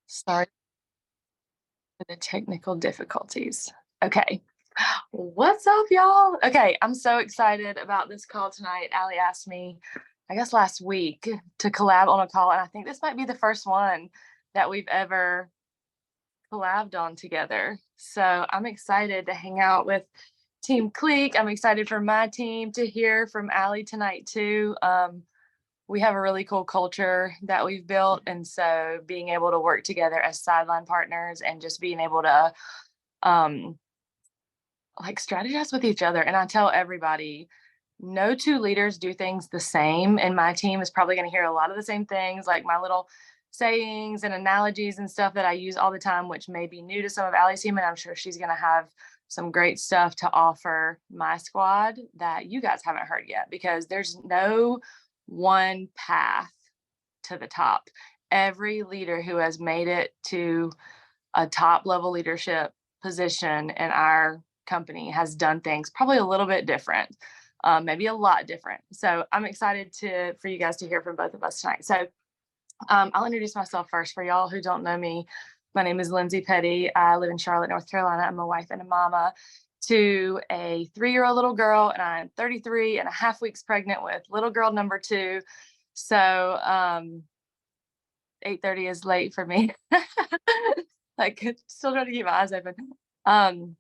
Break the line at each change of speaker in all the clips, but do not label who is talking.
Sorry for the technical difficulties. Okay. What's up, y'all? Okay, I'm so excited about this call tonight. Allie asked me, I guess last week, to collab on a call, and I think this might be the first one that we've ever collabed on together. So I'm excited to hang out with Team Cleek. I'm excited for my team to hear from Allie tonight too. We have a really cool culture that we've built, and so being able to work together as sideline partners and just being able to like strategize with each other. And I tell everybody, no two leaders do things the same, and my team is probably going to hear a lot of the same things, like my little sayings and analogies and stuff that I use all the time, which may be new to some of Allie's team, and I'm sure she's going to have some great stuff to offer my squad that you guys haven't heard yet, because there's no one path to the top. Every leader who has made it to a top level leadership position in our company has done things probably a little bit different, maybe a lot different. So I'm excited for you guys to hear from both of us tonight. So I'll introduce myself first for y'all who don't know me. My name is Lindsay Petty. I live in Charlotte, North Carolina. I'm a wife and a mama to a 3-year-old little girl, and I'm 33 and a half weeks pregnant with little girl number 2. So 8:30 is late for me. Like, still trying to keep my eyes open.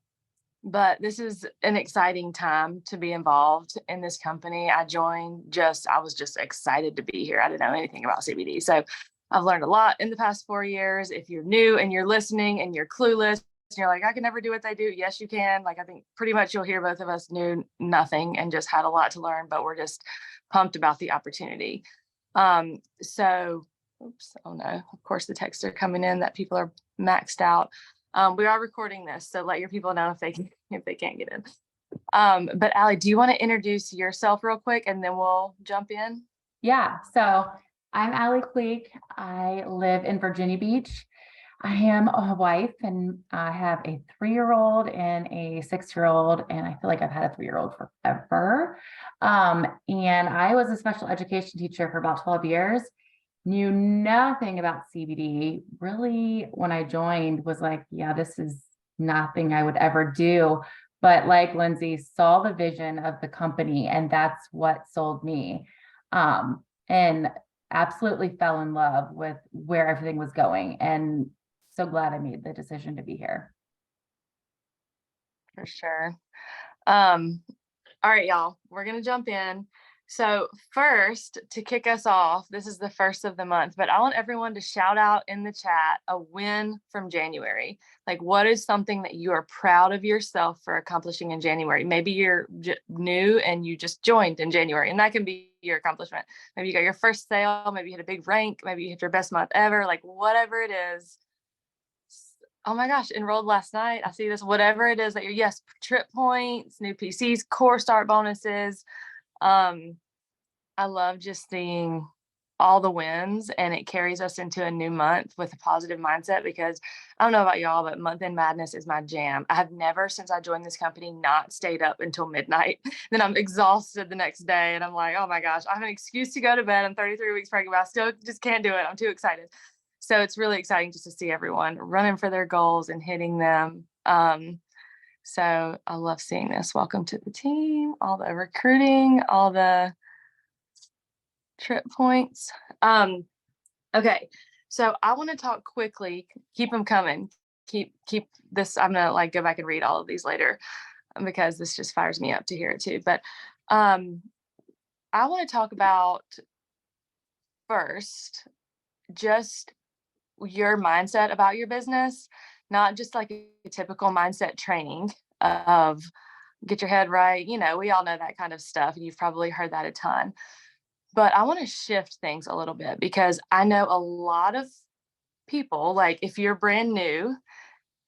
But this is an exciting time to be involved in this company. I was just excited to be here. I didn't know anything about CBD. So I've learned a lot in the past 4 years. If you're new and you're listening and you're clueless, and you're like, I can never do what they do. Yes, you can. Like, I think pretty much you'll hear both of us knew nothing and just had a lot to learn, but we're just pumped about the opportunity. Oops, oh no, of course the texts are coming in that people are maxed out. We are recording this, so let your people know if they can't get in. But Allie, do you want to introduce yourself real quick and then we'll jump in?
Yeah, so I'm Allie Cleek. I live in Virginia Beach. I am a wife, and I have a 3-year-old and a 6-year-old, and I feel like I've had a 3-year-old forever. And I was a special education teacher for about 12 years. Knew nothing about CBD. Really, when I joined, was like, yeah, this is nothing I would ever do. But like Lindsay, saw the vision of the company, and that's what sold me. And absolutely fell in love with where everything was going. And so glad I made the decision to be here.
For sure. All right, y'all, we're going to jump in. So first, to kick us off, this is the first of the month, but I want everyone to shout out in the chat a win from January. Like, what is something that you are proud of yourself for accomplishing in January? Maybe you're new and you just joined in January, and that can be your accomplishment. Maybe you got your first sale, maybe you hit a big rank, maybe you hit your best month ever, like whatever it is. Oh my gosh, enrolled last night. I see this, whatever it is that yes, trip points, new PCs, core start bonuses. I love just seeing all the wins, and it carries us into a new month with a positive mindset, because I don't know about y'all, but month end madness is my jam. I have never, since I joined this company, not stayed up until midnight. Then I'm exhausted the next day and I'm like, oh my gosh, I have an excuse to go to bed. I'm 33 weeks pregnant, but I still just can't do it. I'm too excited. So it's really exciting just to see everyone running for their goals and hitting them. So I love seeing this. Welcome to the team, all the recruiting, all the trip points. Okay, so I want to talk quickly. Keep them coming. Keep this. I'm gonna like go back and read all of these later, because this just fires me up to hear it too. But I want to talk about first just your mindset about your business, not just like a typical mindset training of get your head right. You know, we all know that kind of stuff, and you've probably heard that a ton. But I want to shift things a little bit, because I know a lot of people, like if you're brand new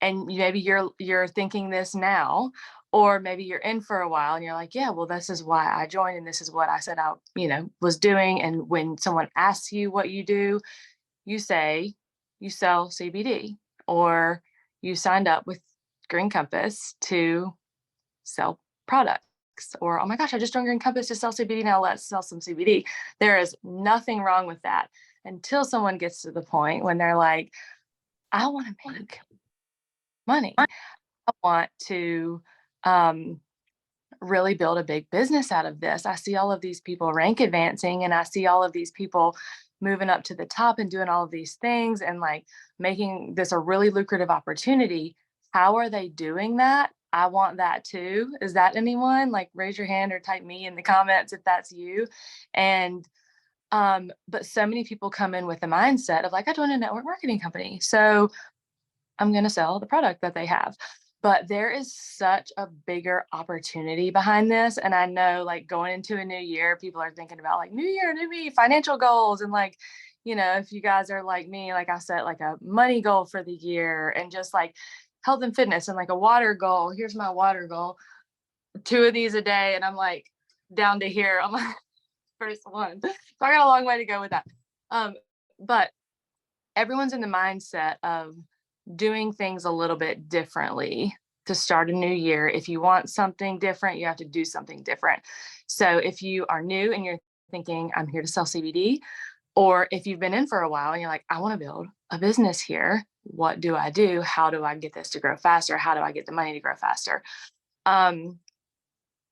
and maybe you're thinking this now, or maybe you're in for a while and you're like, yeah, well, this is why I joined and this is what I said I, was doing. And when someone asks you what you do, you say you sell CBD, or you signed up with Green Compass to sell products. Or, oh my gosh, I just joined Green Compass to sell CBD. Now let's sell some CBD. There is nothing wrong with that, until someone gets to the point when they're like, I want to make money. I want to really build a big business out of this. I see all of these people rank advancing, and I see all of these people moving up to the top and doing all of these things and like making this a really lucrative opportunity. How are they doing that? I want that too. Is that anyone? Like raise your hand or type me in the comments if that's you. And but so many people come in with the mindset of like, I joined a network marketing company, so I'm going to sell the product that they have. But there is such a bigger opportunity behind this. And I know like going into a new year, people are thinking about like new year, new me, financial goals. And like, you know, if you guys are like me, like I set like a money goal for the year and just like health and fitness and like a water goal. Here's my water goal, 2 of these a day. And I'm like down to here on my first one. So I got a long way to go with that. But everyone's in the mindset of doing things a little bit differently to start a new year. If you want something different, you have to do something different. So if you are new and you're thinking, I'm here to sell CBD, or if you've been in for a while and you're like, I want to build a business here, what do I do? How do I get this to grow faster? How do I get the money to grow faster? I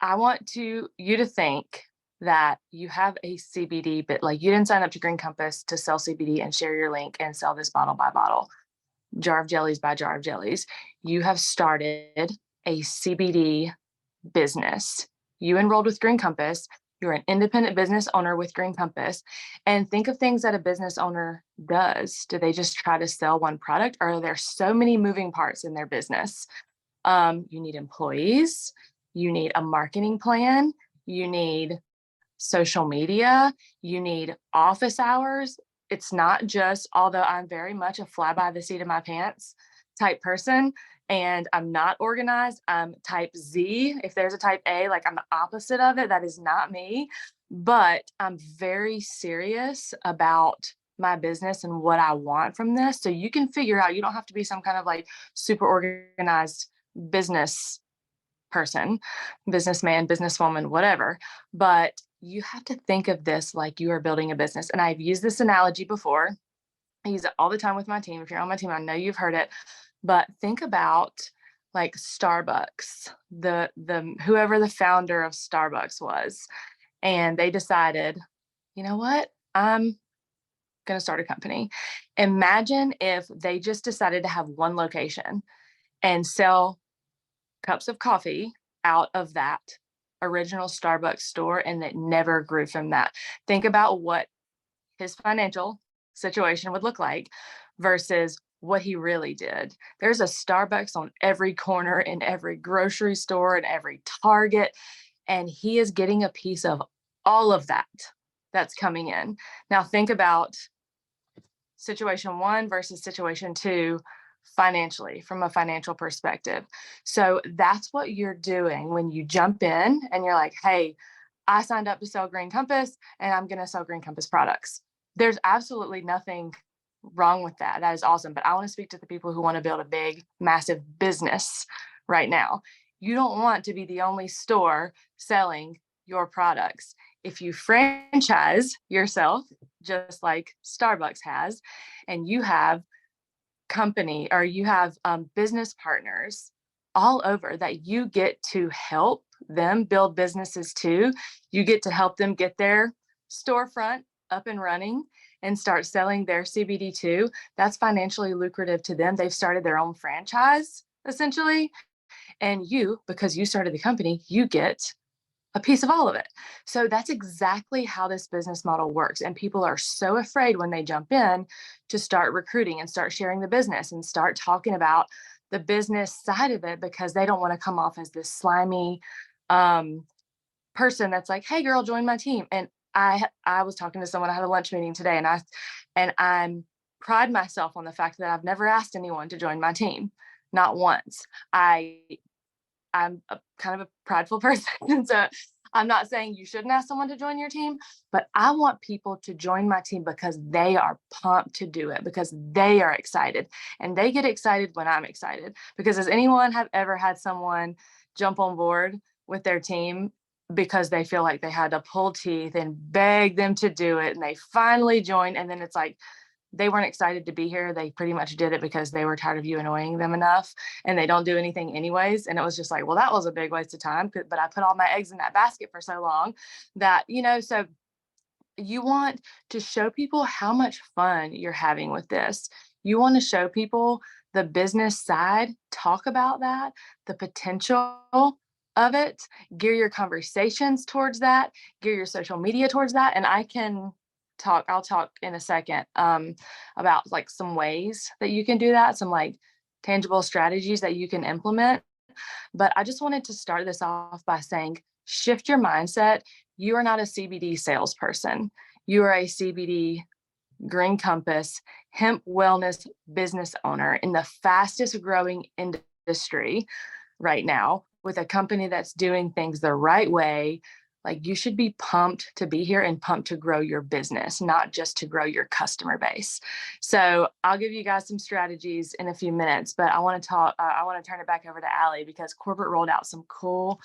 want you to think that you have a CBD, but like you didn't sign up to Green Compass to sell CBD and share your link and sell this bottle by bottle, jar of jellies by jar of jellies. You have started a CBD business. You enrolled with Green Compass. You're an independent business owner with Green Compass. And think of things that a business owner does. Do they just try to sell one product, or are there so many moving parts in their business? You need employees. You need a marketing plan. You need social media. You need office hours. It's not just, although I'm very much a fly by the seat of my pants type person, and I'm not organized. I'm type Z. If there's a type A, like I'm the opposite of it. That is not me. But I'm very serious about my business and what I want from this. So you can figure out, you don't have to be some kind of like super organized business person, businessman, businesswoman, whatever. But you have to think of this like you are building a business. And I've used this analogy before. I use it all the time with my team. If you're on my team, I know you've heard it, but think about like Starbucks, the whoever the founder of Starbucks was, and they decided, you know what? I'm going to start a company. Imagine if they just decided to have one location and sell cups of coffee out of that original Starbucks store, and it never grew from that. Think about what his financial situation would look like versus what he really did. There's a Starbucks on every corner, in every grocery store, in every Target, and he is getting a piece of all of that that's coming in. Now think about situation 1 versus situation 2 financially, from a financial perspective. So that's what you're doing when you jump in and you're like, hey, I signed up to sell Green Compass and I'm going to sell Green Compass products. There's absolutely nothing wrong with that. That is awesome. But I want to speak to the people who want to build a big, massive business right now. You don't want to be the only store selling your products. If you franchise yourself, just like Starbucks has, and you have company or you have business partners all over that you get to help them build businesses too. You get to help them get their storefront up and running and start selling their CBD too. That's financially lucrative to them. They've started their own franchise essentially. And you, because you started the company, you get a piece of all of it. So that's exactly how this business model works. And people are so afraid when they jump in to start recruiting and start sharing the business and start talking about the business side of it, because they don't want to come off as this slimy person that's like, hey girl, join my team. And I was talking to someone, I had a lunch meeting today, and I'm pride myself on the fact that I've never asked anyone to join my team, not once. I'm a kind of a prideful person. So I'm not saying you shouldn't ask someone to join your team, but I want people to join my team because they are pumped to do it, because they are excited, and they get excited when I'm excited. Because does anyone have ever had someone jump on board with their team because they feel like they had to pull teeth and beg them to do it, and they finally join, and then it's like they weren't excited to be here. They pretty much did it because they were tired of you annoying them enough, and they don't do anything anyways. And it was just like, well, that was a big waste of time, but I put all my eggs in that basket for so long that, so you want to show people how much fun you're having with this. You want to show people the business side, talk about that, the potential of it, gear your conversations towards that, gear your social media towards that. And I'll talk in a second about like some ways that you can do that, some like tangible strategies that you can implement. But I just wanted to start this off by saying, shift your mindset. You are not a CBD salesperson. You are a CBD Green Compass hemp wellness business owner in the fastest growing industry right now, with a company that's doing things the right way. Like, you should be pumped to be here and pumped to grow your business, not just to grow your customer base. So I'll give you guys some strategies in a few minutes, but I want to turn it back over to Allie, because corporate rolled out some cool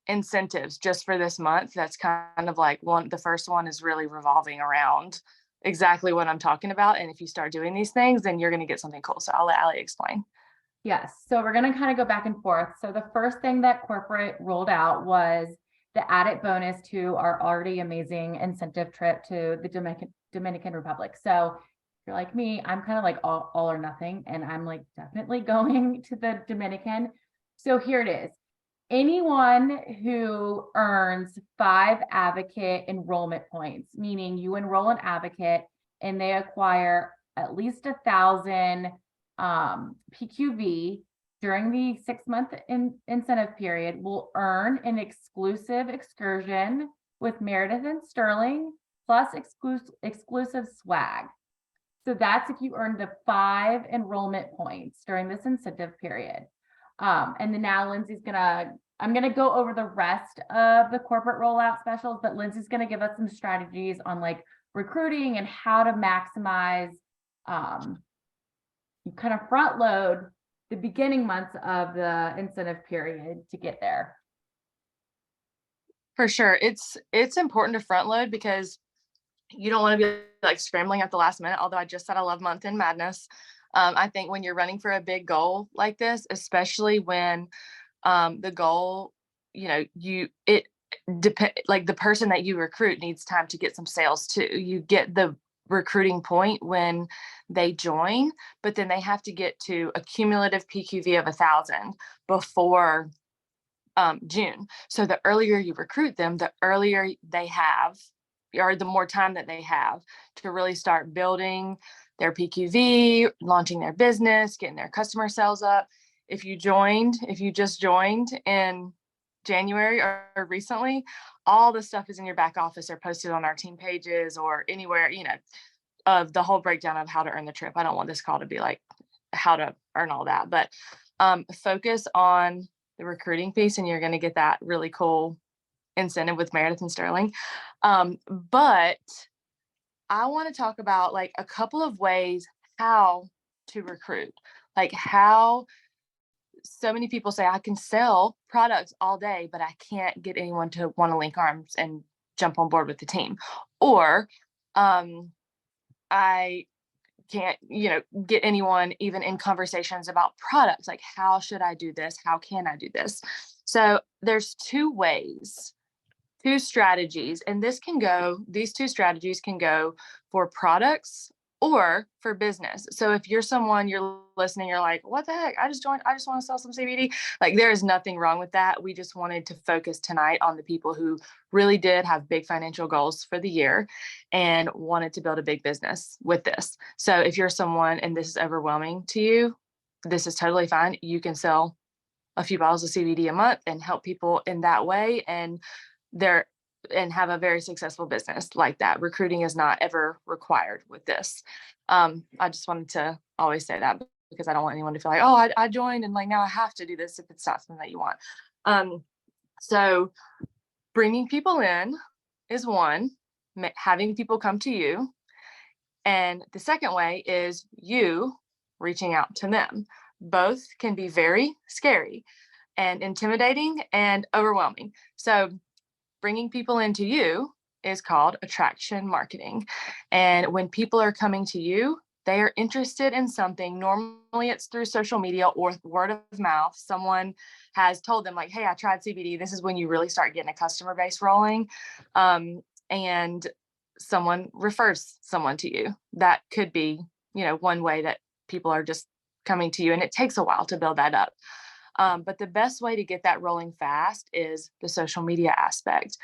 incentives just for this month. That's kind of like the first one is really revolving around exactly what I'm talking about. And if you start doing these things, then you're going to get something cool. So I'll let Allie explain.
Yes. So we're going to kind of go back and forth. So the first thing that corporate rolled out was the added bonus to our already amazing incentive trip to the Dominican Republic. So if you're like me, I'm kind of like all or nothing, and I'm like definitely going to the Dominican. So here it is. Anyone who earns 5 advocate enrollment points, meaning you enroll an advocate and they acquire at least 1,000 PQV during the 6-month incentive period, will earn an exclusive excursion with Meredith and Sterling, plus exclusive swag. So that's if you earn the 5 enrollment points during this incentive period. And then now I'm gonna go over the rest of the corporate rollout specials, but Lindsay's gonna give us some strategies on like recruiting and how to maximize, you kind of front load the beginning months of the incentive period to get there.
For sure. It's important to front load, because you don't want to be like scrambling at the last minute. Although I just said I love month end madness. I think when you're running for a big goal like this, especially when the goal, like the person that you recruit needs time to get some sales too. You get the recruiting point when they join, but then they have to get to a cumulative PQV of 1,000 before June. So the earlier you recruit them, the earlier they have, or the more time that they have to really start building their PQV, launching their business, getting their customer sales up. If you just joined in January or recently, all the stuff is in your back office or posted on our team pages or anywhere, of the whole breakdown of how to earn the trip. I don't want this call to be like how to earn all that, but focus on the recruiting piece, and you're going to get that really cool incentive with Meredith and Sterling. But I want to talk about like a couple of ways how to recruit, like how so many people say, I can sell products all day, but I can't get anyone to want to link arms and jump on board with the team. Or I can't, get anyone even in conversations about products. Like, how should I do this? How can I do this? So there's 2 ways, 2 strategies, and these 2 strategies can go for products or for business. So if you're listening, you're like, what the heck? I just want to sell some CBD. Like, there is nothing wrong with that. We just wanted to focus tonight on the people who really did have big financial goals for the year and wanted to build a big business with this. So if you're someone and this is overwhelming to you, this is totally fine. You can sell a few bottles of CBD a month and help people in that way. And have a very successful business like that. Recruiting is not ever required with this. I just wanted to always say that, because I don't want anyone to feel like, oh, I joined and like now I have to do this if it's not something that you want. So bringing people in is one, having people come to you. And the second way is you reaching out to them. Both can be very scary and intimidating and overwhelming. So bringing people into you is called attraction marketing. And when people are coming to you, they are interested in something. Normally it's through social media or word of mouth. Someone has told them like, hey, I tried CBD. This is when you really start getting a customer base rolling. And someone refers someone to you. That could be, one way that people are just coming to you, and it takes a while to build that up. But the best way to get that rolling fast is the social media aspect.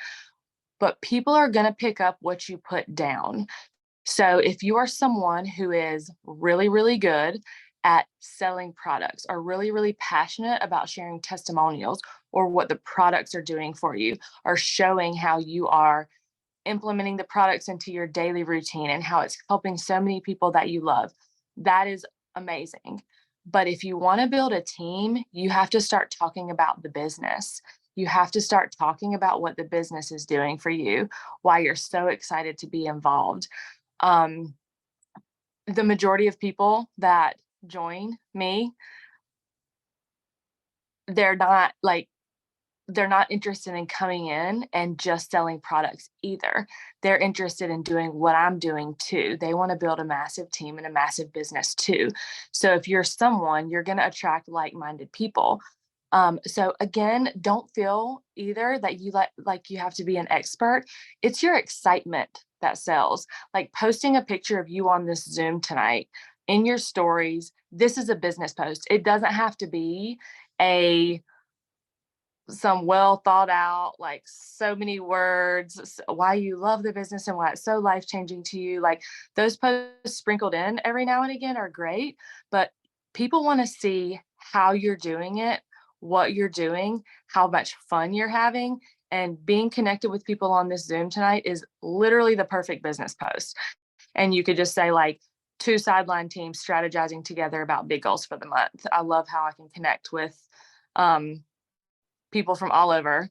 But people are going to pick up what you put down. So if you are someone who is really, really good at selling products, or really, really passionate about sharing testimonials or what the products are doing for you, or showing how you are implementing the products into your daily routine and how it's helping so many people that you love, that is amazing. But if you want to build a team, you have to start talking about the business. You have to start talking about what the business is doing for you, why you're so excited to be involved. The majority of people that join me, they're not interested in coming in and just selling products either. They're interested in doing what I'm doing too. They want to build a massive team and a massive business too. So if you're someone, you're going to attract like-minded people. So again, don't feel either that you like you have to be an expert. It's your excitement that sells. Like posting a picture of you on this Zoom tonight in your stories. This is a business post. It doesn't have to be some well thought out, like so many words, why you love the business and why it's so life changing to you. Like those posts sprinkled in every now and again are great, but people want to see how you're doing it, what you're doing, how much fun you're having. And being connected with people on this Zoom tonight is literally the perfect business post. And you could just say like, two sideline teams strategizing together about big goals for the month. I love how I can connect with people from all over,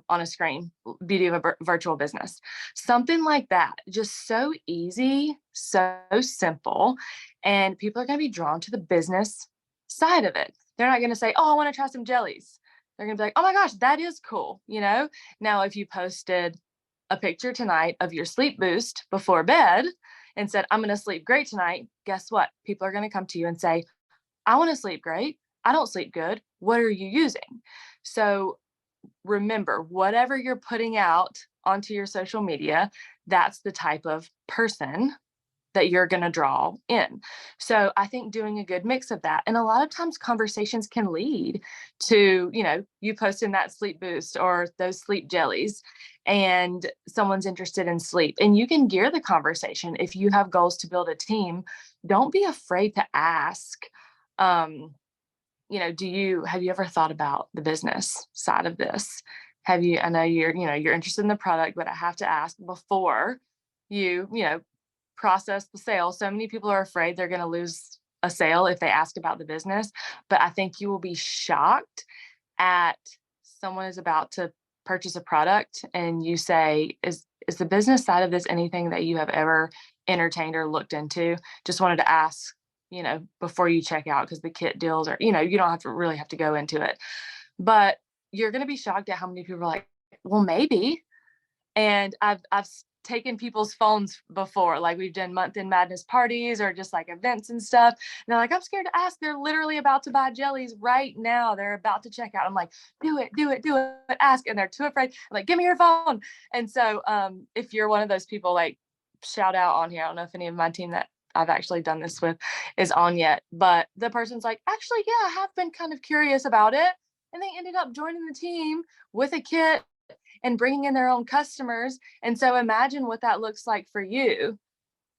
on a screen. Beauty of a virtual business. Something like that. Just so easy, so simple. And people are going to be drawn to the business side of it. They're not going to say, oh, I want to try some jellies. They're going to be like, oh my gosh, that is cool. Now, if you posted a picture tonight of your sleep boost before bed and said, I'm going to sleep great tonight, guess what? People are going to come to you and say, I want to sleep great. I don't sleep good. What are you using? So remember, whatever you're putting out onto your social media, that's the type of person that you're going to draw in. So I think doing a good mix of that. And a lot of times conversations can lead to, you posting that sleep boost or those sleep jellies, and someone's interested in sleep. And you can gear the conversation. If you have goals to build a team, don't be afraid to ask, have you ever thought about the business side of this? I know you're interested in the product, but I have to ask before you process the sale. So many people are afraid they're going to lose a sale if they ask about the business, but I think you will be shocked at someone is about to purchase a product and you say, is the business side of this anything that you have ever entertained or looked into? Just wanted to ask, before you check out, because the kit deals are, you don't really have to go into it, but you're going to be shocked at how many people are like, well, maybe. And I've taken people's phones before, like we've done month in madness parties or just like events and stuff. And they're like, I'm scared to ask. They're literally about to buy jellies right now. They're about to check out. I'm like, do it, ask. And they're too afraid. I'm like, give me your phone. And so if you're one of those people, like shout out on here. I don't know if any of my team that I've actually done this with is on yet, but the person's like, actually, yeah, I have been kind of curious about it. And they ended up joining the team with a kit and bringing in their own customers. And so imagine what that looks like for you.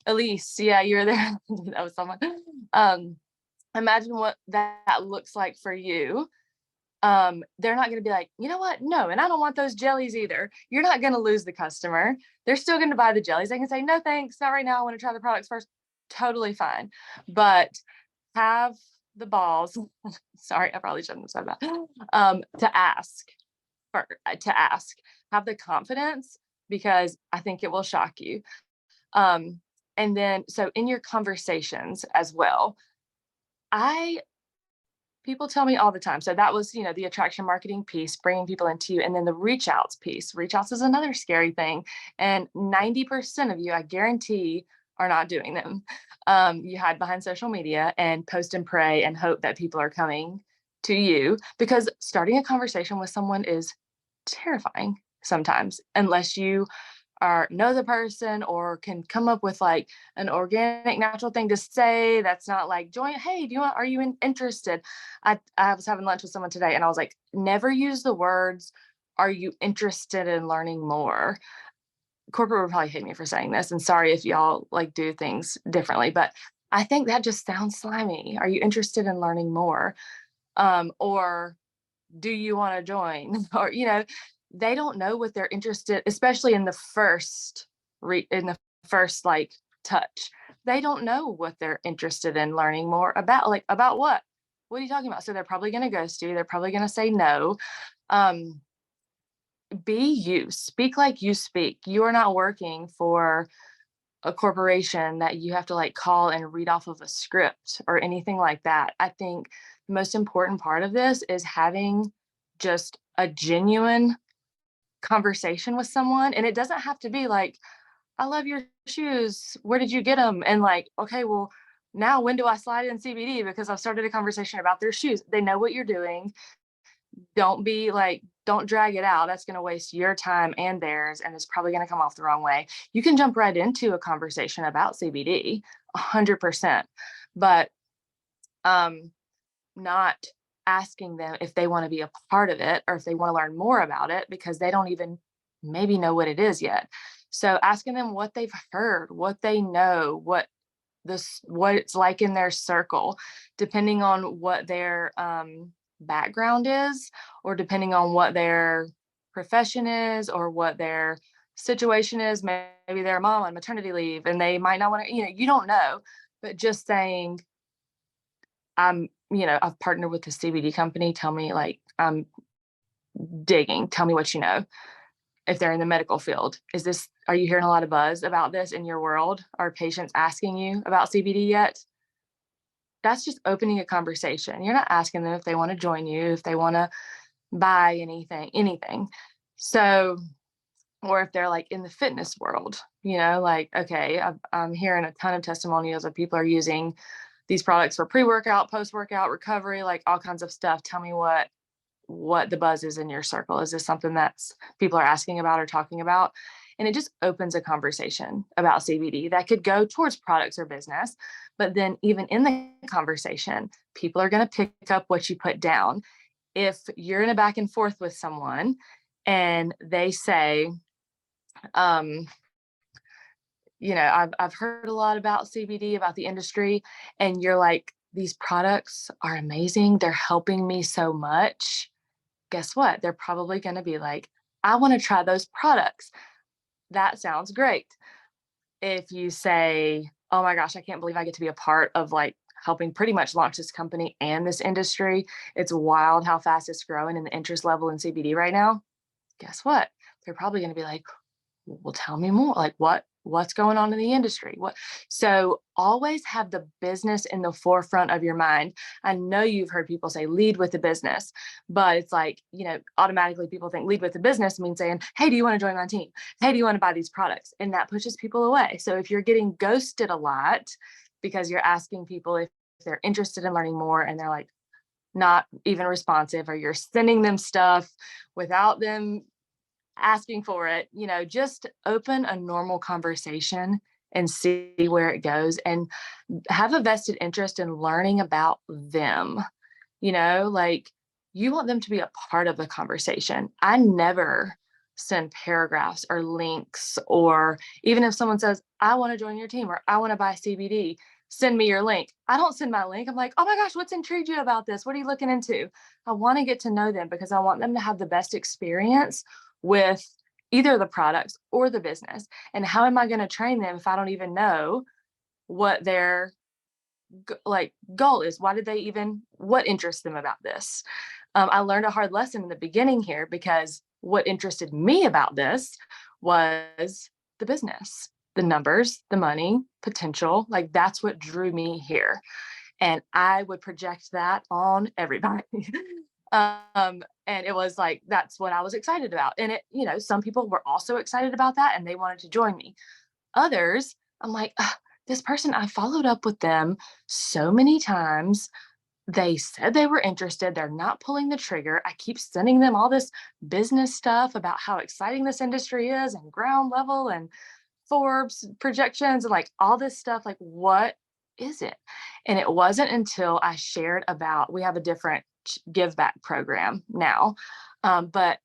Elise, yeah, you're there. That was someone. Imagine what that looks like for you. They're not going to be like, you know what? No, and I don't want those jellies either. You're not going to lose the customer. They're still going to buy the jellies. They can say, no, thanks, not right now. I want to try the products first. Totally fine. But have the balls. Sorry, I probably shouldn't have said that. To ask. Have the confidence, because I think it will shock you. And then, so in your conversations as well, I People tell me all the time. So that was, the attraction marketing piece, bringing people into you. And then the reach outs piece. Reach outs is another scary thing. And 90% of you, I guarantee, are not doing them. You hide behind social media and post and pray and hope that people are coming to you, because starting a conversation with someone is terrifying sometimes, unless you know the person or can come up with like an organic, natural thing to say that's not like join. Hey, are you interested? I was having lunch with someone today and I was like, never use the words, are you interested in learning more? Corporate would probably hate me for saying this, and sorry if y'all like do things differently, but I think that just sounds slimy. Are you interested in learning more? Or do you want to join? Or, they don't know what they're interested, especially in the first like touch. They don't know what they're interested in learning more about. Like, about what? What are you talking about? So they're probably going to ghost you. They're probably going to say no. Be you. Speak like you speak. You are not working for a corporation that you have to like call and read off of a script or anything like that. I think the most important part of this is having just a genuine conversation with someone. And it doesn't have to be like, I love your shoes. Where did you get them? And like, okay, well, now when do I slide in CBD? Because I've started a conversation about their shoes. They know what you're doing. Don't drag it out. That's going to waste your time and theirs, and it's probably going to come off the wrong way. You can jump right into a conversation about CBD 100%, but not asking them if they want to be a part of it or if they want to learn more about it, because they don't even maybe know what it is yet. So asking them what they've heard, what they know, what it's like in their circle, depending on what their background is, or depending on what their profession is, or what their situation is. Maybe they're a mom on maternity leave and they might not want to, you don't know, but just saying, I've partnered with a CBD company. Tell me, like, I'm digging. Tell me what you know. If they're in the medical field, are you hearing a lot of buzz about this in your world? Are patients asking you about CBD yet? That's just opening a conversation. You're not asking them if they want to join you, if they want to buy anything. So, or if they're like in the fitness world, like, okay, I'm hearing a ton of testimonials of people are using these products for pre-workout, post-workout, recovery, like all kinds of stuff. Tell me what the buzz is in your circle. Is this something that's people are asking about or talking about? And it just opens a conversation about CBD that could go towards products or business. But then even in the conversation, people are going to pick up what you put down. If you're in a back and forth with someone and they say, I've heard a lot about CBD, about the industry, and you're like, these products are amazing. They're helping me so much. Guess what? They're probably going to be like, I want to try those products. That sounds great. If you say, oh my gosh, I can't believe I get to be a part of like helping pretty much launch this company and this industry. It's wild how fast it's growing and the interest level in CBD right now. Guess what? They're probably going to be like, well, tell me more. Like what's going on in the industry? So always have the business in the forefront of your mind. I know you've heard people say lead with the business, but it's like, automatically people think lead with the business means saying, hey, do you want to join my team? Hey, do you want to buy these products? And that pushes people away. So if you're getting ghosted a lot because you're asking people if they're interested in learning more and they're like not even responsive, or you're sending them stuff without them asking for it, just open a normal conversation and see where it goes, and have a vested interest in learning about them. Like, you want them to be a part of the conversation. I never send paragraphs or links, or even if someone says, I want to join your team or I want to buy CBD, send me your link. I don't send my link. I'm like, oh my gosh, what's intrigued you about this? What are you looking into? I want to get to know them because I want them to have the best experience with either the products or the business. And how am I going to train them if I don't even know what their goal is? What interests them about this? I learned a hard lesson in the beginning here, because what interested me about this was the business, the numbers, the money, potential. Like, that's what drew me here. And I would project that on everybody. And it was like, that's what I was excited about. And it, some people were also excited about that and they wanted to join me. Others, I'm like, this person, I followed up with them so many times. They said they were interested. They're not pulling the trigger. I keep sending them all this business stuff about how exciting this industry is and ground level and Forbes projections and like all this stuff. Like, what is it? And it wasn't until I shared about, we have a different give back program now. But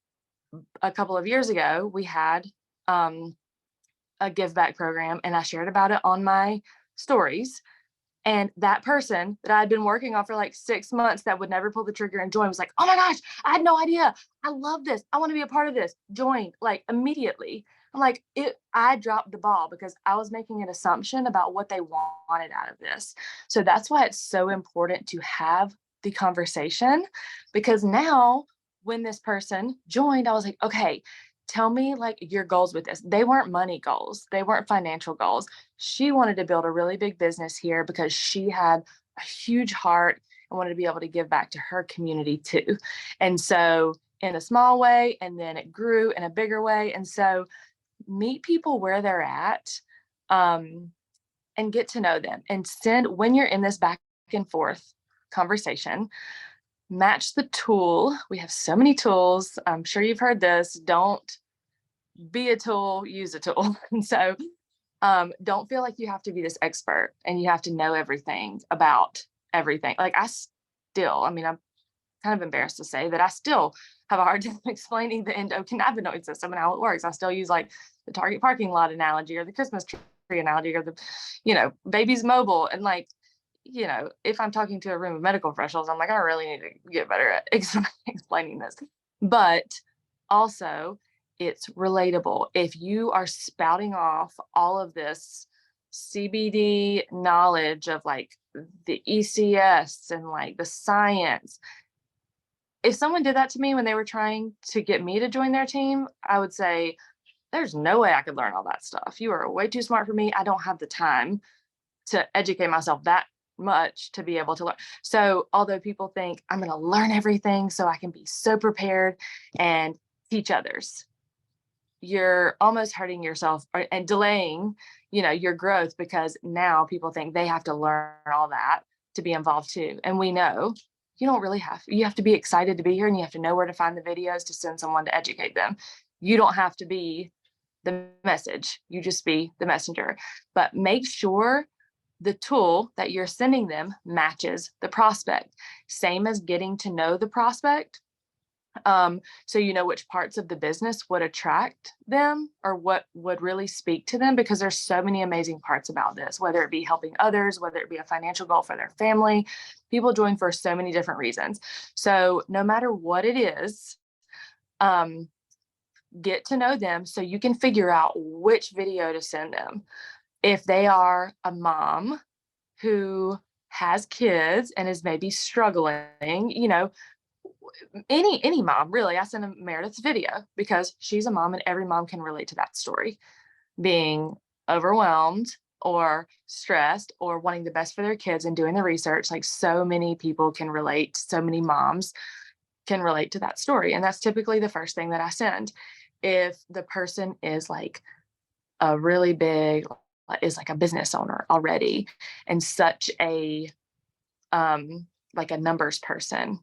a couple of years ago, we had a give back program and I shared about it on my stories. And that person that I had been working on for like 6 months that would never pull the trigger and join was like, oh my gosh, I had no idea. I love this. I want to be a part of this. Join like immediately. I'm like, I dropped the ball because I was making an assumption about what they wanted out of this. So that's why it's so important to have the conversation, because now when this person joined, I was like, okay, tell me like your goals with this. They weren't money goals. They weren't financial goals. She wanted to build a really big business here because she had a huge heart and wanted to be able to give back to her community too. And so in a small way, and then it grew in a bigger way. And so meet people where they're at, and get to know them, and when you're in this back and forth conversation, match the tool. We have so many tools. I'm sure you've heard this. Don't be a tool, use a tool. And so don't feel like you have to be this expert and you have to know everything about everything. Like I'm kind of embarrassed to say that I still have a hard time explaining the endocannabinoid system and how it works. I still use like the Target parking lot analogy or the Christmas tree analogy or the, baby's mobile. And like, if I'm talking to a room of medical professionals, I'm like, I really need to get better at explaining this. But also, it's relatable. If you are spouting off all of this CBD knowledge of like the ECS and like the science, if someone did that to me when they were trying to get me to join their team, I would say, there's no way I could learn all that stuff. You are way too smart for me. I don't have the time to educate myself that much to be able to learn. So although people think I'm going to learn everything so I can be so prepared and teach others, you're almost hurting yourself and delaying, your growth, because now people think they have to learn all that to be involved too. And we know you don't really you have to be excited to be here and you have to know where to find the videos to send someone to educate them. You don't have to be the message, you just be the messenger. But make sure the tool that you're sending them matches the prospect. Same as getting to know the prospect. So you know which parts of the business would attract them or what would really speak to them, because there's so many amazing parts about this, whether it be helping others, whether it be a financial goal for their family. People join for so many different reasons. So no matter what it is, get to know them so you can figure out which video to send them. If they are a mom who has kids and is maybe struggling, any mom really, I send a Meredith's video because she's a mom and every mom can relate to that story, being overwhelmed or stressed or wanting the best for their kids and doing the research. Like, so many people can relate, so many moms can relate to that story. And that's typically the first thing that I send. If the person is like a really big, is like a business owner already and such a like a numbers person,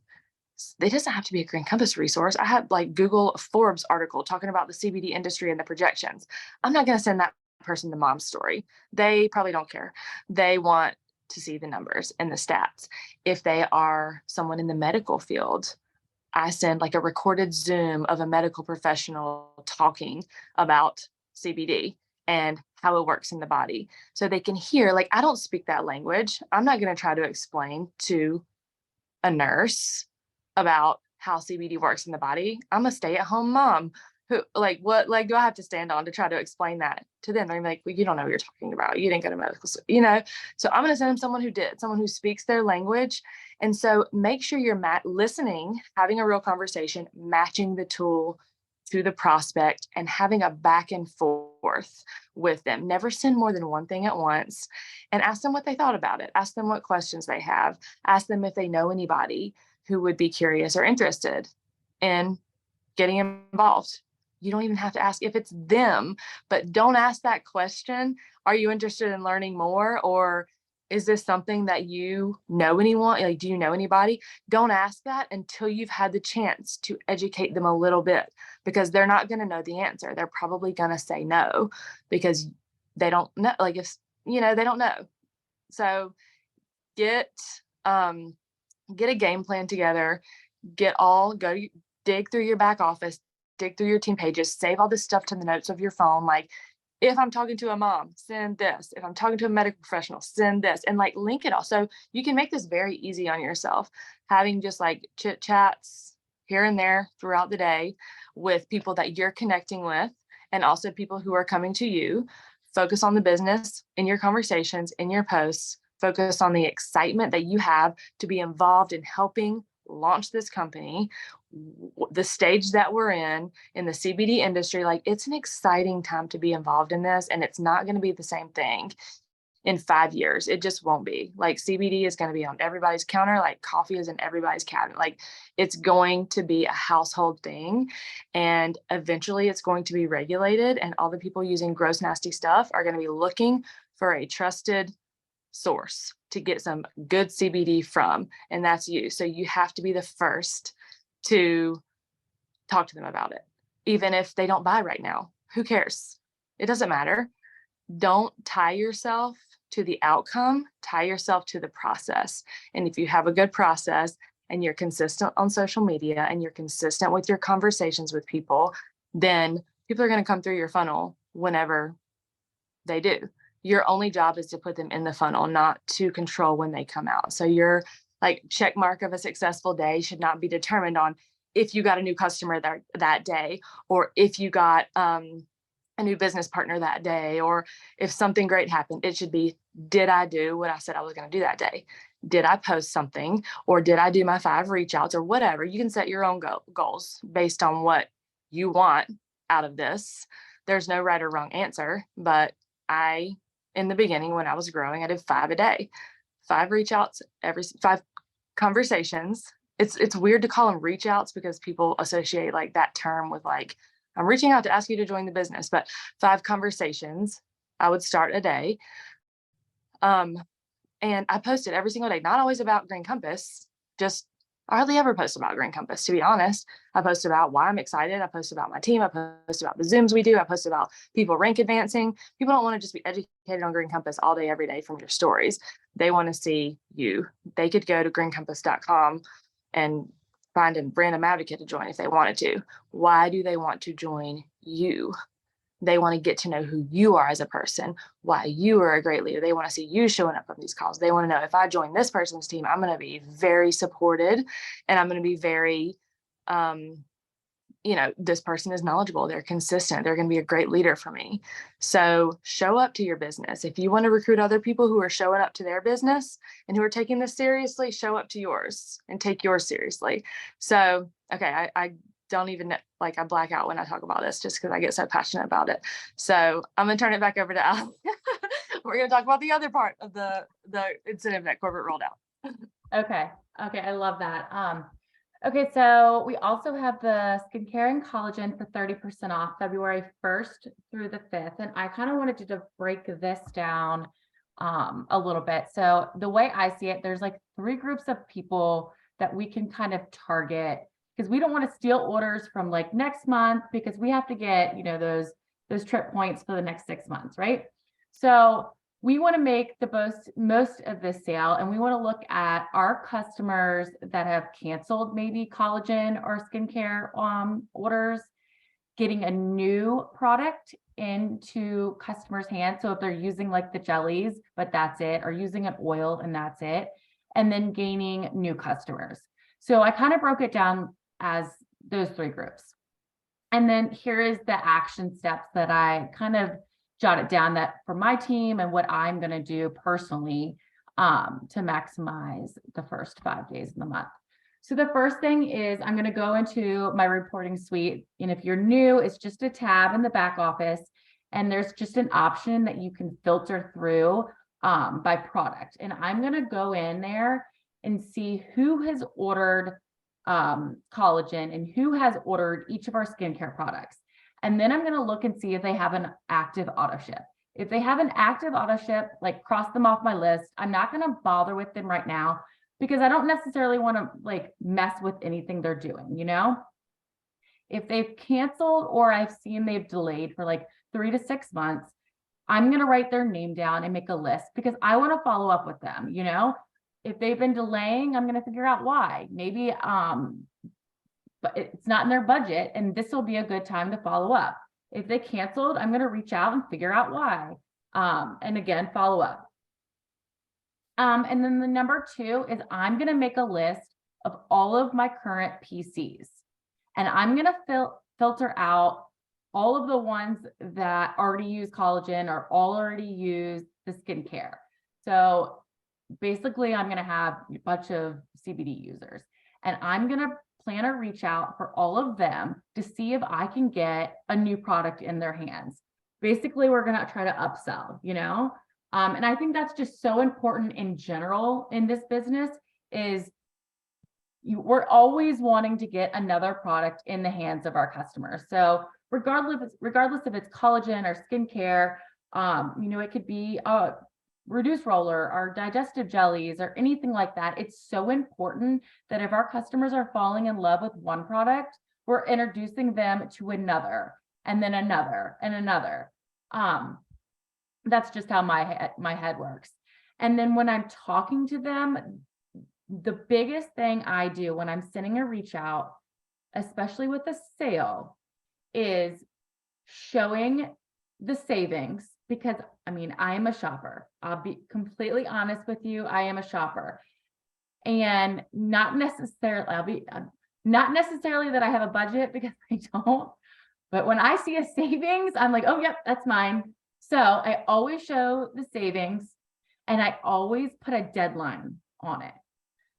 it doesn't have to be a Green Compass resource. I had like Google a Forbes article talking about the CBD industry and the projections. I'm not going to send that person the mom's story. They probably don't care. They want to see the numbers and the stats. If they are someone in the medical field, I send like a recorded Zoom of a medical professional talking about CBD and how it works in the body, so they can hear. Like, I don't speak that language. I'm not going to try to explain to a nurse about how CBD works in the body. I'm a stay-at-home mom who, like, what leg do I have to stand on to try to explain that to them? They're like, well, you don't know what you're talking about. You didn't go to medical school, So I'm going to send them someone who did, someone who speaks their language. And so make sure you're listening, having a real conversation, matching the tool to the prospect, and having a back and forth forth with them. Never send more than one thing at once, and ask them what they thought about it. Ask them what questions they have. Ask them if they know anybody who would be curious or interested in getting involved. You don't even have to ask if it's them, but don't ask that question. Are you interested in learning more? Or is this something that you know anyone? Like, do you know anybody? Don't ask that until you've had the chance to educate them a little bit, because they're not going to know the answer. They're probably going to say no because they don't know. Like, if, they don't know. So get, get a game plan together, go dig through your back office, dig through your team pages, save all this stuff to the notes of your phone. Like, if I'm talking to a mom, send this. If I'm talking to a medical professional, send this, and like link it all. So you can make this very easy on yourself, having just like chit chats here and there throughout the day with people that you're connecting with, and also people who are coming to you. Focus on the business in your conversations, in your posts. Focus on the excitement that you have to be involved in helping launch this company, the stage that we're in the CBD industry. Like, it's an exciting time to be involved in this, and it's not going to be the same thing in 5 years. It just won't be. Like, CBD is going to be on everybody's counter, like coffee is in everybody's cabinet. Like, it's going to be a household thing, and eventually it's going to be regulated, and all the people using gross, nasty stuff are going to be looking for a trusted source to get some good CBD from, and that's you. So you have to be the first to talk to them about it. Even if they don't buy right now, who cares? It doesn't matter. Don't tie yourself to the outcome, tie yourself to the process. And if you have a good process and you're consistent on social media and you're consistent with your conversations with people, then people are going to come through your funnel whenever they do. Your only job is to put them in the funnel, not to control when they come out. So your like check mark of a successful day should not be determined on if you got a new customer that day, or if you got a new business partner that day, or if something great happened. It should be, did I do what I said I was going to do that day? Did I post something, or did I do my 5 reach outs, or whatever? You can set your own goals based on what you want out of this. There's no right or wrong answer, but in the beginning, when I was growing, I did 5 a day, 5 reach outs, 5 conversations. It's weird to call them reach outs because people associate like that term with like, I'm reaching out to ask you to join the business, but 5 conversations I would start a day. And I posted every single day, not always about Green Compass, just I hardly ever post about Green Compass, to be honest. I post about why I'm excited. I post about my team. I post about the Zooms we do. I post about people rank advancing. People don't want to just be educated on Green Compass all day, every day from your stories. They want to see you. They could go to greencompass.com and find a random advocate to join if they wanted to. Why do they want to join you? They want to get to know who you are as a person, why you are a great leader. They want to see you showing up on these calls. They want to know, if I join this person's team, I'm going to be very supported, and I'm going to be very, this person is knowledgeable. They're consistent. They're going to be a great leader for me. So show up to your business. If you want to recruit other people who are showing up to their business and who are taking this seriously, show up to yours and take yours seriously. So, okay, I don't even like, I black out when I talk about this just because I get so passionate about it. So I'm going to turn it back over to Al. We're going to talk about the other part of the incentive that corporate rolled out.
Okay. I love that. Okay, so we also have the skincare and collagen for 30% off February 1st through the 5th. And I kind of wanted to break this down a little bit. So the way I see it, there's like 3 groups of people that we can kind of target, because we don't want to steal orders from like next month, because we have to get, those trip points for the next 6 months, right? So we want to make the most of this sale, and we want to look at our customers that have canceled maybe collagen or skincare orders, getting a new product into customers' hands. So if they're using like the jellies, but that's it, or using an oil and that's it, and then gaining new customers. So I kind of broke it down as those 3 groups. And then here is the action steps that I kind of jotted down that for my team and what I'm going to do personally to maximize the first 5 days in the month. So the first thing is I'm going to go into my reporting suite. And if you're new, it's just a tab in the back office. And there's just an option that you can filter through by product. And I'm going to go in there and see who has ordered collagen and who has ordered each of our skincare products. And then I'm going to look and see if they have an active auto ship. If they have an active auto ship, like cross them off my list. I'm not going to bother with them right now because I don't necessarily want to like mess with anything they're doing, you know? If they've canceled or I've seen they've delayed for like 3 to 6 months, I'm going to write their name down and make a list because I want to follow up with them, you know? If they've been delaying, I'm going to figure out why. Maybe but it's not in their budget and this will be a good time to follow up. If they canceled, I'm going to reach out and figure out why. And again, follow up. And then the number 2 is I'm going to make a list of all of my current PCs. And I'm going to filter out all of the ones that already use collagen or already use the skincare. So basically, I'm going to have a bunch of CBD users. And I'm going to plan a reach out for all of them to see if I can get a new product in their hands. Basically, we're going to try to upsell, you know? And I think that's just so important in general in this business is we're always wanting to get another product in the hands of our customers. So regardless if it's collagen or skincare, you know, it could be a reduce roller or digestive jellies or anything like that. It's so important that if our customers are falling in love with one product, we're introducing them to another and then another and another. That's just how my head works. And then when I'm talking to them, the biggest thing I do when I'm sending a reach out, especially with a sale, is showing the savings because I mean, I am a shopper. I'll be completely honest with you. I am a shopper and not necessarily that I have a budget because I don't, but when I see a savings, I'm like, oh, yep, that's mine. So I always show the savings and I always put a deadline on it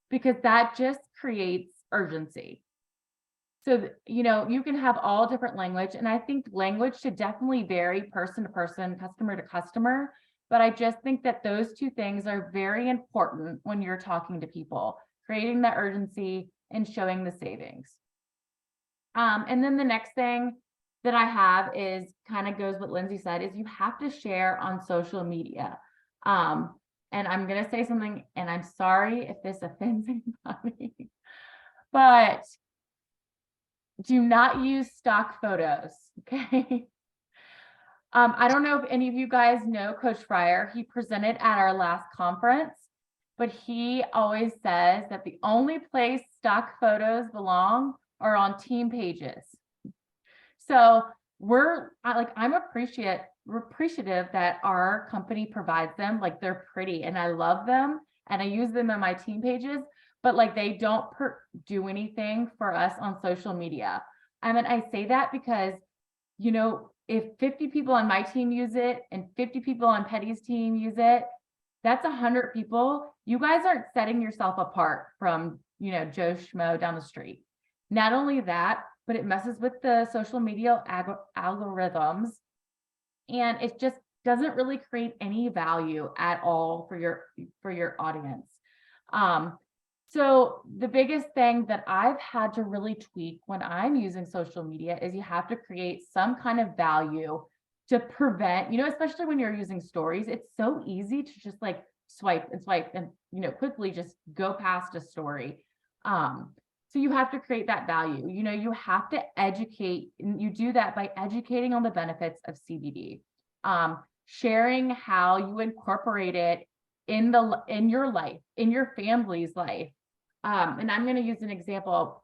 because that just creates urgency. So, you know, you can have all different language, and I think language should definitely vary person to person, customer to customer. But I just think that those 2 things are very important when you're talking to people, creating the urgency and showing the savings. And then the next thing that I have is kind of goes what Lindsay said is you have to share on social media. And I'm going to say something, and I'm sorry if this offends anybody, but do not use stock photos, okay? I don't know if any of you guys know Coach Fryer. He presented at our last conference, but he always says that the only place stock photos belong are on team pages. So I'm appreciative that our company provides them, like they're pretty and I love them and I use them on my team pages, but like they don't do anything for us on social media. I mean, I say that because, you know, if 50 people on my team use it and 50 people on Petty's team use it, that's 100 people. You guys aren't setting yourself apart from, you know, Joe Schmo down the street. Not only that, but it messes with the social media algorithms and it just doesn't really create any value at all for your audience. So the biggest thing that I've had to really tweak when I'm using social media is you have to create some kind of value to prevent, you know, especially when you're using stories, it's so easy to just like swipe and, you know, quickly just go past a story. So you have to create that value, you know, you have to educate, and you do that by educating on the benefits of CBD, sharing how you incorporate it in your life, in your family's life. And I'm going to use an example.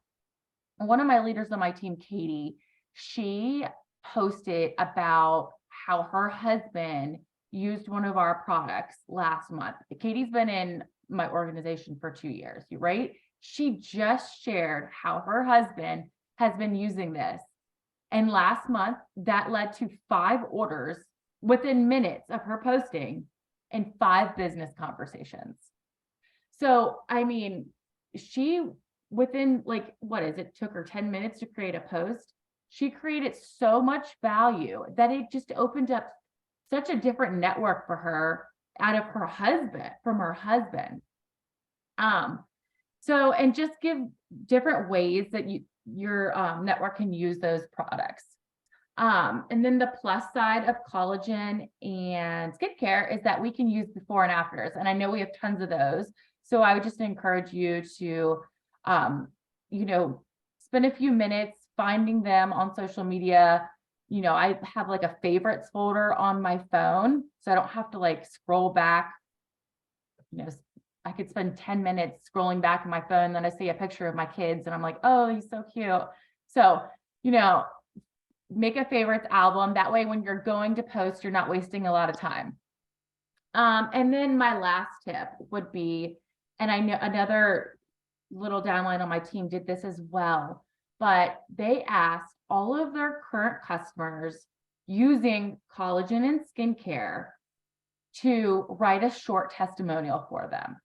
One of my leaders on my team, Katie, she posted about how her husband used one of our products last month. Katie's been in my organization for 2 years, right? She just shared how her husband has been using this. And last month, that led to 5 orders within minutes of her posting and 5 business conversations. So, I mean, she within like, took her 10 minutes to create a post. she created so much value that it just opened up such a different network for her out of her husband, from her husband. So, and just give different ways that your network can use those products. And then the plus side of collagen and skincare is that we can use before and afters. And I know we have tons of those. So I would just encourage you to, you know, spend a few minutes finding them on social media. You know, I have like a favorites folder on my phone, so I don't have to like scroll back. You know, I could spend 10 minutes scrolling back in my phone, then I see a picture of my kids and I'm like, oh, he's so cute. So, you know, make a favorites album. That way, when you're going to post, you're not wasting a lot of time. And then my last tip would be, and I know another little downline on my team did this as well, but they asked all of their current customers using collagen and skincare to write a short testimonial for them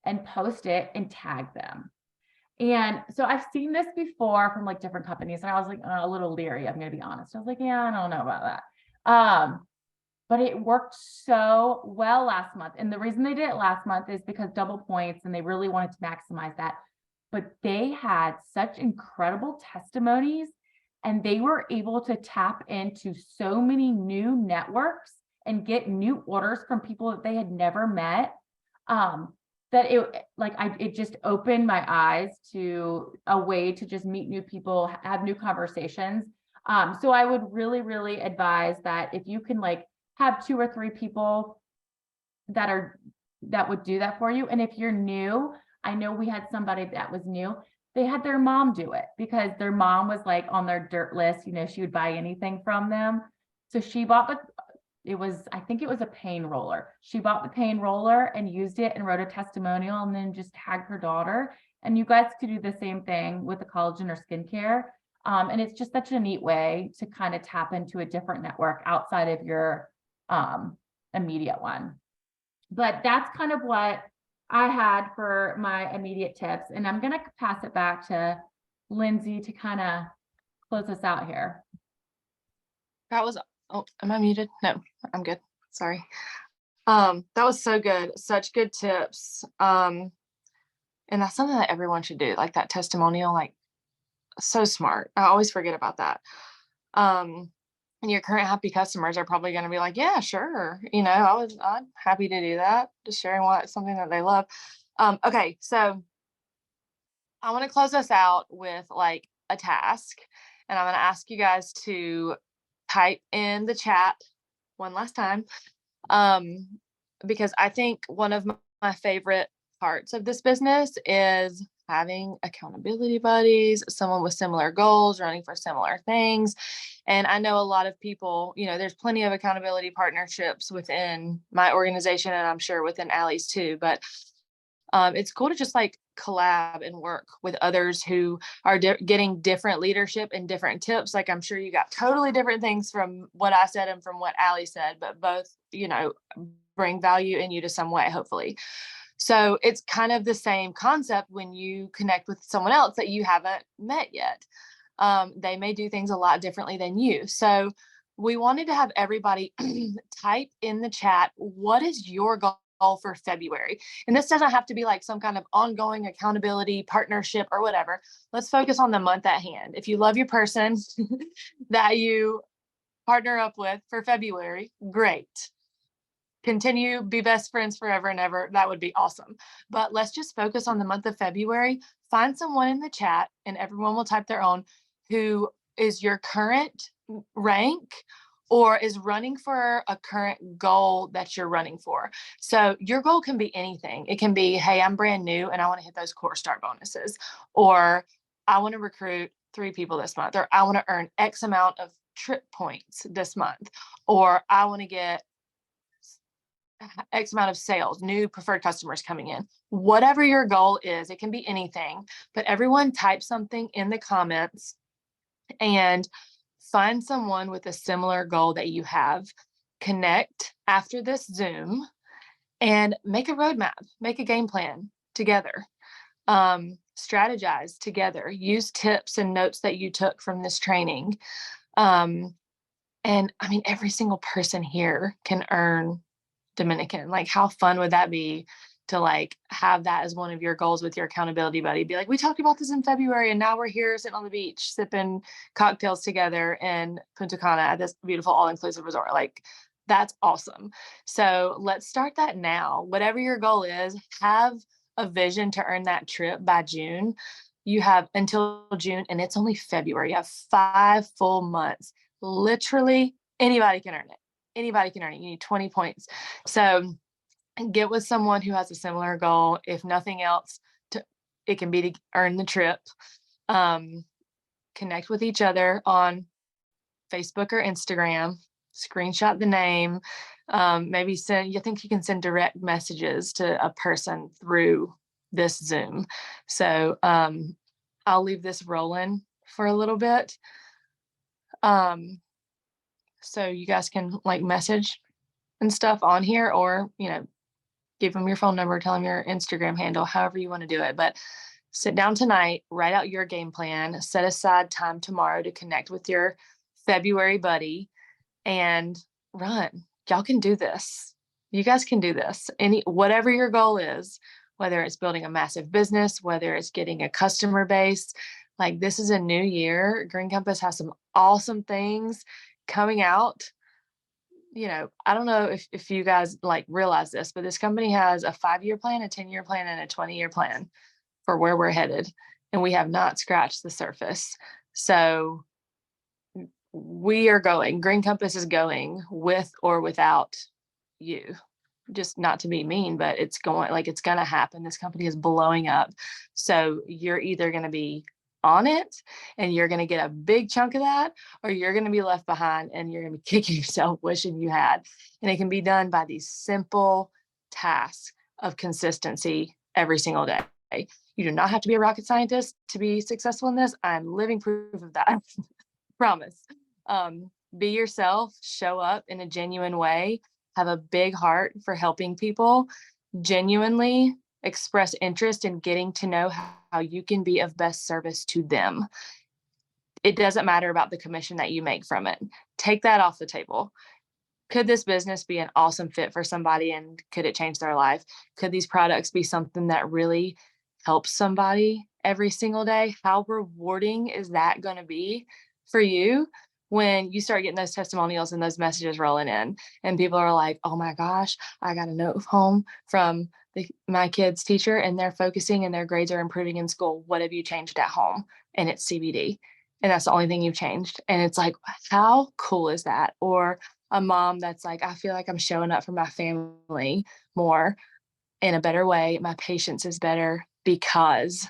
and post it and tag them. And so I've seen this before from like different companies, and I was like a little leery, I'm going to be honest. I was like, yeah, I don't know about that. But it worked so well last month. And the reason they did it last month is because double points, and they really wanted to maximize that. But they had such incredible testimonies, and they were able to tap into so many new networks and get new orders from people that they had never met. That it just opened my eyes to a way to just meet new people, have new conversations. So I would really, really advise that if you can like have 2 or 3 people that would do that for you. And if you're new, I know we had somebody that was new. They had their mom do it because their mom was like on their dirt list. You know, she would buy anything from them. So she bought I think it was a pain roller. She bought the pain roller and used it and wrote a testimonial and then just tagged her daughter. And you guys could do the same thing with the collagen or skincare. And it's just such a neat way to kind of tap into a different network outside of your immediate one. But that's kind of what I had for my immediate tips. And I'm going to pass it back to Lindsay to kind of close us out here.
Oh, am I muted? No, I'm good. Sorry. That was so good. Such good tips. And that's something that everyone should do, like that testimonial, like so smart. I always forget about that. And your current happy customers are probably going to be like, yeah, sure. You know, I'm happy to do that. Just sharing something that they love. Okay. So I want to close us out with like a task, and I'm going to ask you guys to type in the chat one last time, because I think one of my favorite parts of this business is having accountability buddies, someone with similar goals, running for similar things. And I know a lot of people, you know, there's plenty of accountability partnerships within my organization, and I'm sure within Allie's too, but it's cool to just like collab and work with others who are getting different leadership and different tips. Like I'm sure you got totally different things from what I said and from what Allie said, but both, you know, bring value in you to some way, hopefully. So it's kind of the same concept when you connect with someone else that you haven't met yet. They may do things a lot differently than you. So we wanted to have everybody type in the chat, what is your goal for February? And this doesn't have to be like some kind of ongoing accountability partnership or whatever. Let's focus on the month at hand. If you love your person that you partner up with for February, great. Continue, be best friends forever and ever. That would be awesome. But let's just focus on the month of February. Find someone in the chat, and everyone will type their own, who is your current rank or is running for a current goal that you're running for. So your goal can be anything. It can be, hey, I'm brand new and I want to hit those core start bonuses, or I want to recruit 3 people this month, or I want to earn X amount of trip points this month, or I want to get X amount of sales, new preferred customers coming in. Whatever your goal is, it can be anything, but everyone type something in the comments and find someone with a similar goal that you have. Connect after this Zoom and make a roadmap, make a game plan together. Strategize together, use tips and notes that you took from this training. Um, and I mean, every single person here can earn Dominican. Like, how fun would that be to like have that as one of your goals with your accountability buddy? Be like, we talked about this in February and now we're here sitting on the beach sipping cocktails together in Punta Cana at this beautiful all-inclusive resort. Like, that's awesome. So let's start that now. Whatever your goal is, have a vision to earn that trip by June. You have until June, and it's only February. You have 5 full months. Literally anybody can earn it. Anybody can earn it. You need 20 points. So get with someone who has a similar goal. If nothing else, it can be to earn the trip. Connect with each other on Facebook or Instagram, screenshot the name, maybe you think you can send direct messages to a person through this Zoom. So I'll leave this rolling for a little bit. So you guys can like message and stuff on here, or, give them your phone number, tell them your Instagram handle, however you want to do it. But sit down tonight, write out your game plan, set aside time tomorrow to connect with your February buddy and run. Y'all can do this. You guys can do this. Whatever your goal is, whether it's building a massive business, whether it's getting a customer base, like, this is a new year. Green Compass has some awesome things coming out. I don't know if you guys like realize this, but this company has a 5-year plan, a 10-year plan, and a 20-year plan for where we're headed. And we have not scratched the surface. So we are going, Green Compass is going with or without you. Just not to be mean, but it's going to happen. This company is blowing up. So you're either going to be on it and you're going to get a big chunk of that, or you're going to be left behind and you're going to be kicking yourself wishing you had. And it can be done by these simple tasks of consistency every single day. You do not have to be a rocket scientist to be successful in this. I'm living proof of that. Promise. Be yourself, show up in a genuine way, have a big heart for helping people, genuinely express interest in getting to know how you can be of best service to them. It doesn't matter about the commission that you make from it. Take that off the table. Could this business be an awesome fit for somebody, and could it change their life? Could these products be something that really helps somebody every single day? How rewarding is that going to be for you when you start getting those testimonials and those messages rolling in and people are like, oh my gosh, I got a note home from my kid's teacher and they're focusing and their grades are improving in school. What have you changed at home? And it's CBD. And that's the only thing you've changed. And it's like, how cool is that? Or a mom that's like, I feel like I'm showing up for my family more in a better way. My patience is better because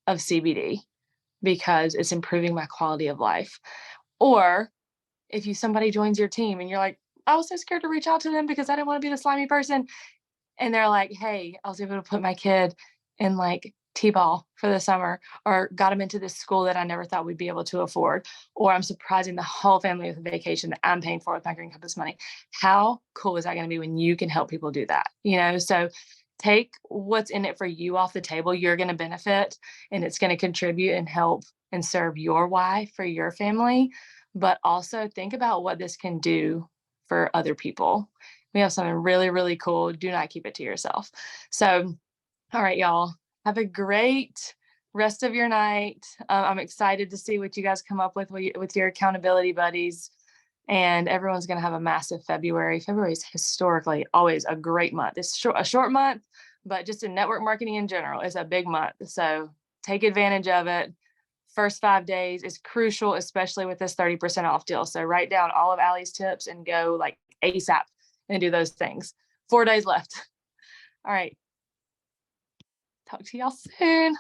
of CBD, because it's improving my quality of life. Or if somebody joins your team and you're like, I was so scared to reach out to them because I didn't want to be the slimy person. And they're like, hey, I was able to put my kid in like T-ball for the summer, or got him into this school that I never thought we'd be able to afford, or I'm surprising the whole family with a vacation that I'm paying for with my Green Compass money. How cool is that going to be when you can help people do that? So take what's in it for you off the table. You're going to benefit and it's going to contribute and help and serve your why for your family. But also think about what this can do for other people. We have something really, really cool. Do not keep it to yourself. So, all right, y'all, have a great rest of your night. I'm excited to see what you guys come up with your accountability buddies. And everyone's going to have a massive February. February is historically always a great month. It's a short month, but just in network marketing in general, it's a big month. So take advantage of it. First 5 days is crucial, especially with this 30% off deal. So write down all of Allie's tips and go like ASAP and do those things. 4 days left. All right. Talk to y'all soon.